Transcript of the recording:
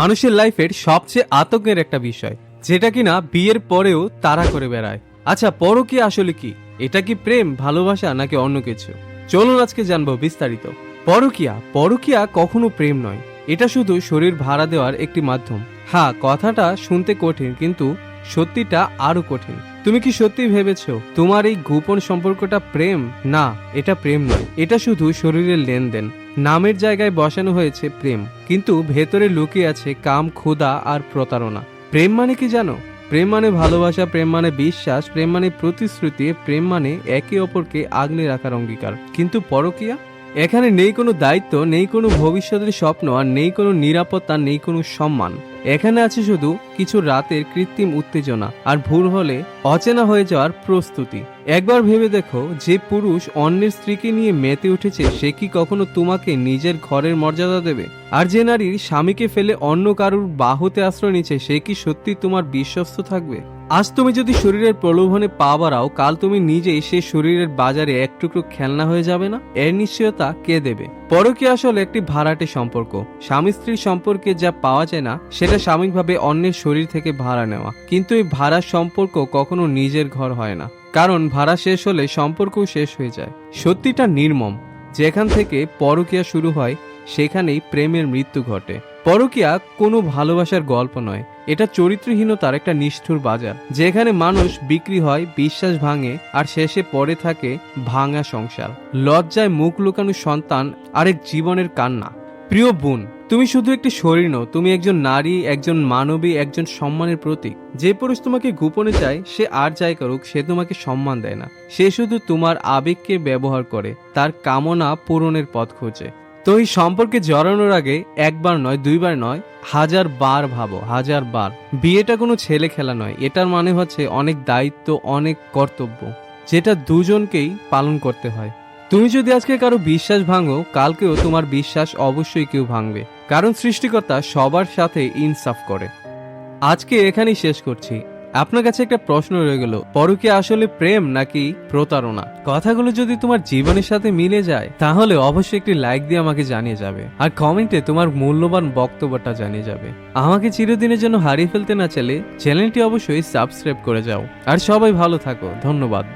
মানুষের লাইফের সবচেয়ে আতঙ্কের একটা বিষয়, যেটা কিনা বিয়ের পরেও তাড়া করে বেড়ায়। আচ্ছা, পরকীয়া আসলে কি? এটা কি প্রেম, ভালোবাসা, নাকি অন্য কিছু? চলুন আজকে জানবো বিস্তারিত। পরকীয়া কখনো প্রেম নয়, এটা শুধু শরীর ভাড়া দেওয়ার একটি মাধ্যম। হ্যাঁ, কথাটা শুনতে কঠিন, কিন্তু সত্যিটা আরো কঠিন। তুমি কি সত্যি ভেবেছো তোমার এই গোপন সম্পর্কটা প্রেম? না, এটা প্রেম নয়, এটা শুধু শরীরের লেনদেন। নামের জায়গায় বসানো হয়েছে প্রেম, কিন্তু ভেতরে লুকিয়ে আছে কাম, ক্ষুধা আর প্রতারণা। প্রেম মানে কি জানো? প্রেম মানে ভালোবাসা, প্রেম মানে বিশ্বাস, প্রেম মানে প্রতিশ্রুতি, প্রেম মানে একে অপরকে আগলে রাখার অঙ্গীকার। কিন্তু পরকীয়া, এখানে নেই কোনো দায়িত্ব, নেই কোনো ভবিষ্যতের স্বপ্ন, আর নেই কোনো নিরাপত্তা, নেই কোনো সম্মান। এখানে আছে শুধু কিছু রাতের কৃত্রিম উত্তেজনা, আর ভোর হলে অচেনা হয়ে যাওয়ার প্রস্তুতি। একবার ভেবে দেখো, যে পুরুষ অন্যের স্ত্রীকে নিয়ে মেতে উঠেছে, সে কি কখনো তোমাকে নিজের ঘরের মর্যাদা দেবে? আর যে নারীর স্বামীকে ফেলে অন্য কারুর বাহুতে আশ্রয় নিচ্ছে, সে কি সত্যি তোমার বিশ্বস্ত থাকবে? আজ তুমি যদি শরীরের প্রলোভনে পা বাড়াও, কাল তুমি নিজেই সে শরীরের বাজারে এক টুকরো খেলনা হয়ে যাবে না? এর নিশ্চয়তা কে দেবে? পরকীয়া আসলে একটি ভাড়াটে সম্পর্ক। স্বামী স্ত্রীর সম্পর্কে যা পাওয়া যায় না, সেটা সাময়িকভাবে অন্যের শরীর থেকে ভাড়া নেওয়া। কিন্তু এই ভাড়ার সম্পর্ক কখনো নিজের ঘর হয় না, কারণ ভাড়া শেষ হলে সম্পর্কও শেষ হয়ে যায়। সত্যিটা নির্মম। যেখান থেকে পরকীয়া শুরু হয়, সেখানেই প্রেমের মৃত্যু ঘটে। পরকীয়া কোনো ভালোবাসার গল্প নয়, এটা চরিত্রহীনতার একটা নিষ্ঠুর বাজার, যেখানে মানুষ বিক্রি হয়, বিশ্বাস ভাঙে, আর শেষে পড়ে থাকে ভাঙা সংসার, লজ্জায় মুখ লুকানো সন্তান, আরেক জীবনের কান্না। প্রিয় বোন, তুমি শুধু একটি শরীর নও, তুমি একজন নারী, একজন মানবী, একজন সম্মানের প্রতীক। যে পুরুষ তোমাকে গোপনে চায়, সে আর যাই করুক, সে তোমাকে সম্মান দেয় না। সে শুধু তোমার আবেগকে ব্যবহার করে, তার কামনা পূরণের পথ খোঁজে। তো এই সম্পর্কে জড়ানোর আগে একবার নয়, দুইবার নয়, 1000 বার ভাবো, 1000 বার। বিয়েটা কোনো ছেলে খেলা নয়, এটার মানে হচ্ছে অনেক দায়িত্ব, অনেক কর্তব্য, যেটা দুজনকেই পালন করতে হয়। তুমি যদি আজকে কারো বিশ্বাস ভাঙো, কালকেও তোমার বিশ্বাস অবশ্যই কেউ ভাঙবে, কারণ সৃষ্টিকর্তা সবার সাথে ইনসাফ করে। আজকে এখানেই শেষ করছি। আপনার কাছে একটা প্রশ্ন রয়ে গেল, পরকীয়া আসলে প্রেম নাকি প্রতারণা? কথাগুলো যদি তোমার জীবনের সাথে মিলে যায়, তাহলে অবশ্যই একটি লাইক দিয়ে আমাকে জানিয়ে যাবে, আর কমেন্টে তোমার মূল্যবান বক্তব্যটা জানিয়ে যাবে। আমাকে চিরদিনের জন্য হারিয়ে ফেলতে না চাইলে চ্যানেলটি অবশ্যই সাবস্ক্রাইব করে যাও। আর সবাই ভালো থাকো, ধন্যবাদ।